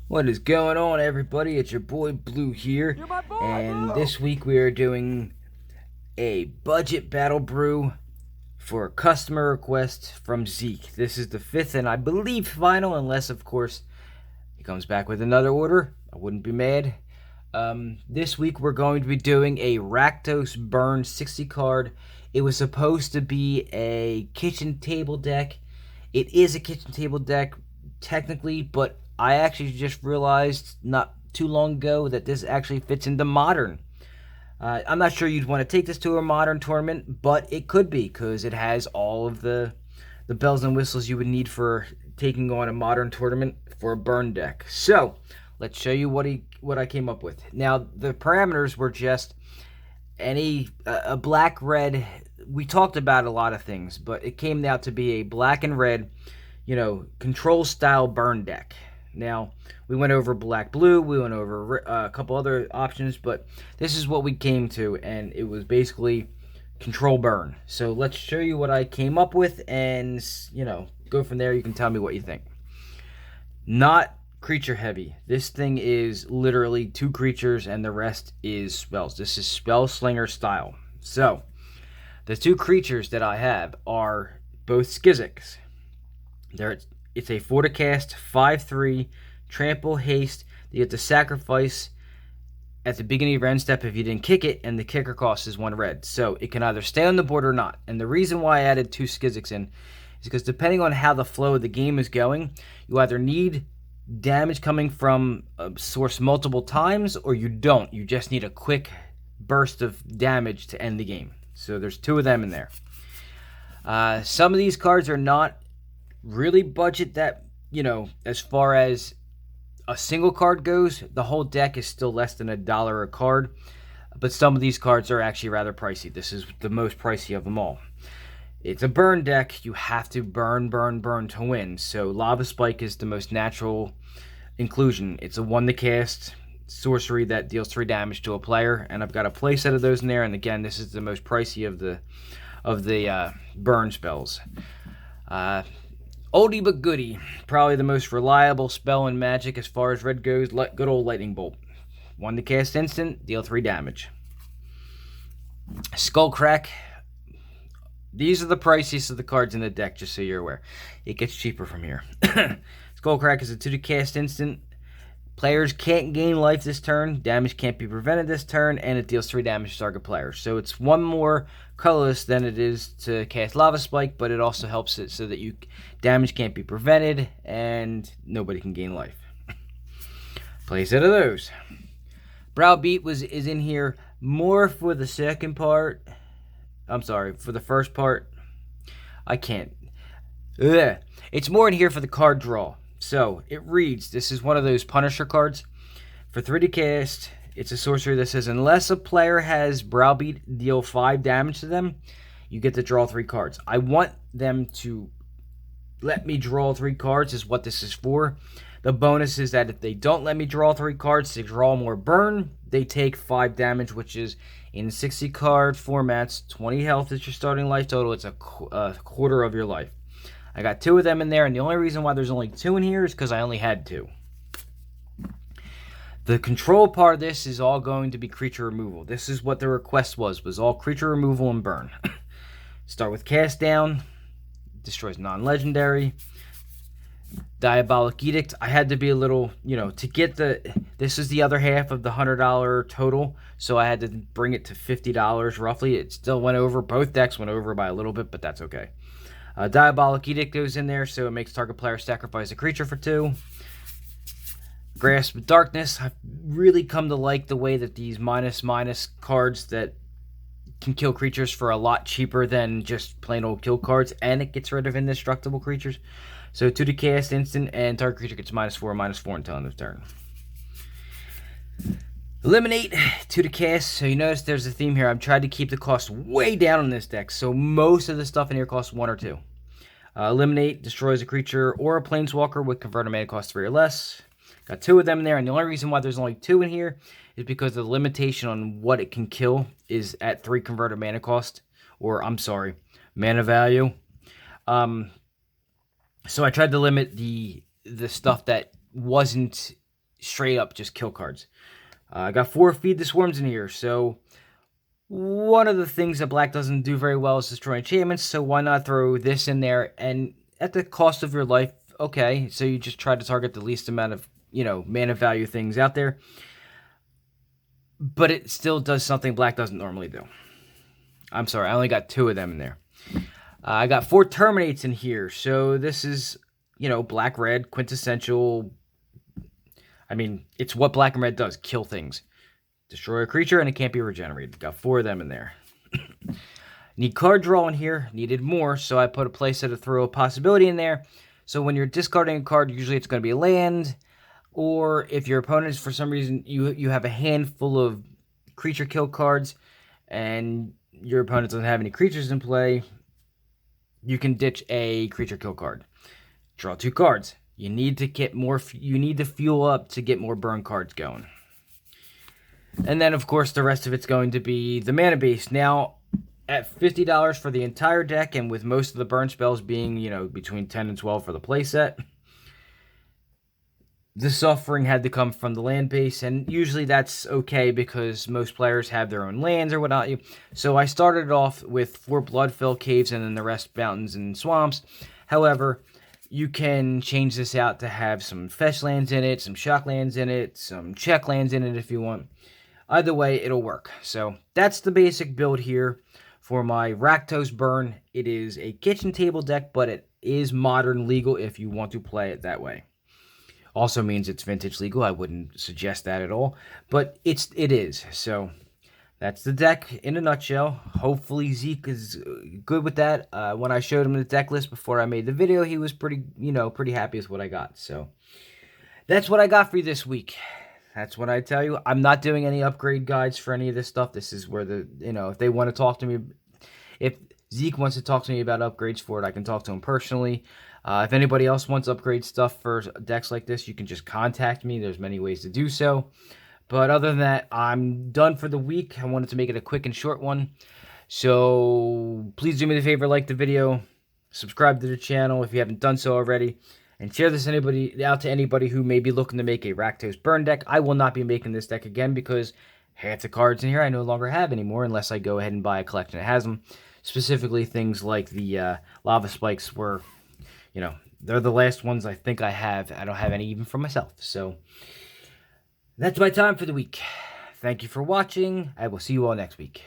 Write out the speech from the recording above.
What is going on, everybody? It's your boy Blue here, and this week we are doing a budget battle brew for a customer request from Zeke. This is the 5th and I believe final, unless of course he comes back with another order. I wouldn't be mad. This week we're going to be doing a Rakdos Burn 60 card. It was supposed to be a kitchen table deck. It is a kitchen table deck technically, but I actually just realized not too long ago that this actually fits into Modern. I'm not sure you'd want to take this to a Modern tournament, but it could be because it has all of the bells and whistles you would need for taking on a Modern tournament for a Burn deck. So let's show you what I came up with. Now the parameters were just a black red. We talked about a lot of things, but it came out to be a black and red, control style Burn deck. Now, we went over black-blue, we went over a couple other options, but this is what we came to, and it was basically control burn. So let's show you what I came up with, and, go from there. You can tell me what you think. Not creature heavy. This thing is literally 2 creatures, and the rest is spells. This is spell slinger style. So, the 2 creatures that I have are both Skizziks. It's a 4 to cast, 5/3, trample, haste. You have to sacrifice at the beginning of your end step if you didn't kick it, and the kicker cost is 1 red. So it can either stay on the board or not. And the reason why I added 2 Skizziks in is because depending on how the flow of the game is going, you either need damage coming from a source multiple times, or you don't. You just need a quick burst of damage to end the game. So there's 2 of them in there. Some of these cards are not really budget that, as far as a single card goes. The whole deck is still less than $1 a card, but some of these cards are actually rather pricey. This is the most pricey of them all. It's a burn deck. You have to burn to win. So Lava Spike is the most natural inclusion. It's a 1 to cast sorcery that deals 3 damage to a player, and I've got a playset of those in there. And again, this is the most pricey of the burn spells. Oldie but goodie. Probably the most reliable spell in Magic as far as red goes. Good old Lightning Bolt. 1 to cast instant, deal 3 damage. Skullcrack. These are the priciest of the cards in the deck, just so you're aware. It gets cheaper from here. Skullcrack is a 2 to cast instant. Players can't gain life this turn. Damage can't be prevented this turn, and it deals 3 damage to target player. So it's 1 more colorless than it is to cast Lava Spike, but it also helps it so that damage can't be prevented and nobody can gain life. Play a set of those. Browbeat is in here more for the second part. I'm sorry, for the first part. I can't. Ugh. It's more in here for the card draw. So, it reads, this is one of those Punisher cards. For 3 to cast, it's a sorcery that says, unless a player has Browbeat deal 5 damage to them, you get to draw 3 cards. I want them to let me draw 3 cards is what this is for. The bonus is that if they don't let me draw 3 cards to draw more burn, they take 5 damage, which is in 60 card formats, 20 health is your starting life total. It's a quarter of your life. I got 2 of them in there, and the only reason why there's only 2 in here is because I only had 2. The control part of this is all going to be creature removal. This is what the request was all creature removal and burn. Start with cast down, destroys non-legendary. Diabolic Edict, I had to be a little, to get this is the other half of the $100 total, so I had to bring it to $50 roughly. It still went over, both decks went over by a little bit, but that's okay. Diabolic Edict goes in there, so it makes target player sacrifice a creature for 2. Grasp of Darkness, I've really come to like the way that these minus cards that can kill creatures for a lot cheaper than just plain old kill cards, and it gets rid of indestructible creatures. So 2 to cast instant, and target creature gets -4/-4 until end of turn. Eliminate, 2 to cast. So you notice there's a theme here. I've tried to keep the cost way down on this deck, so most of the stuff in here costs 1 or 2. Eliminate, destroys a creature or a planeswalker with converted mana cost 3 or less. Got 2 of them in there, and the only reason why there's only 2 in here is because the limitation on what it can kill is at 3 converted mana cost, or I'm sorry, mana value. So I tried to limit the stuff that wasn't straight up just kill cards. I got 4 Feed the Swarms in here, so one of the things that black doesn't do very well is destroy enchantments, so why not throw this in there, and at the cost of your life, okay, so you just try to target the least amount of, mana value things out there, but it still does something black doesn't normally do. I'm sorry, I only got 2 of them in there. I got 4 Terminates in here, so this is, black-red, quintessential. I mean, it's what black and red does, kill things. Destroy a creature, and it can't be regenerated. Got 4 of them in there. Need card draw in here. Needed more, so I put a playset to throw a possibility in there. So when you're discarding a card, usually it's going to be a land, or if your opponent is, for some reason, you have a handful of creature kill cards, and your opponent doesn't have any creatures in play, you can ditch a creature kill card. Draw 2 cards. You need to get more. You need to fuel up to get more burn cards going. And then, of course, the rest of it's going to be the mana base. Now, at $50 for the entire deck, and with most of the burn spells being, between 10 and 12 for the playset, the suffering had to come from the land base, and usually that's okay because most players have their own lands or whatnot. So I started off with 4 Bloodfell Caves and then the rest mountains and swamps. However, you can change this out to have some fetch lands in it, some shock lands in it, some check lands in it if you want. Either way, it'll work. So that's the basic build here for my Rakdos Burn. It is a kitchen table deck, but it is modern legal if you want to play it that way. Also means it's vintage legal. I wouldn't suggest that at all, but it is. So that's the deck in a nutshell. Hopefully Zeke is good with that. When I showed him the deck list before I made the video, he was pretty happy with what I got. So that's what I got for you this week. That's what I tell you. I'm not doing any upgrade guides for any of this stuff. This is where if they want to talk to me, if Zeke wants to talk to me about upgrades for it, I can talk to him personally. If anybody else wants upgrade stuff for decks like this, you can just contact me. There's many ways to do so. But other than that, I'm done for the week. I wanted to make it a quick and short one. So please do me the favor, like the video, subscribe to the channel if you haven't done so already, and share this out to anybody who may be looking to make a Rakdos Burn deck. I will not be making this deck again because half the cards in here I no longer have anymore unless I go ahead and buy a collection that has them. Specifically things like the Lava Spikes were, they're the last ones I think I have. I don't have any even for myself. So that's my time for the week. Thank you for watching. I will see you all next week.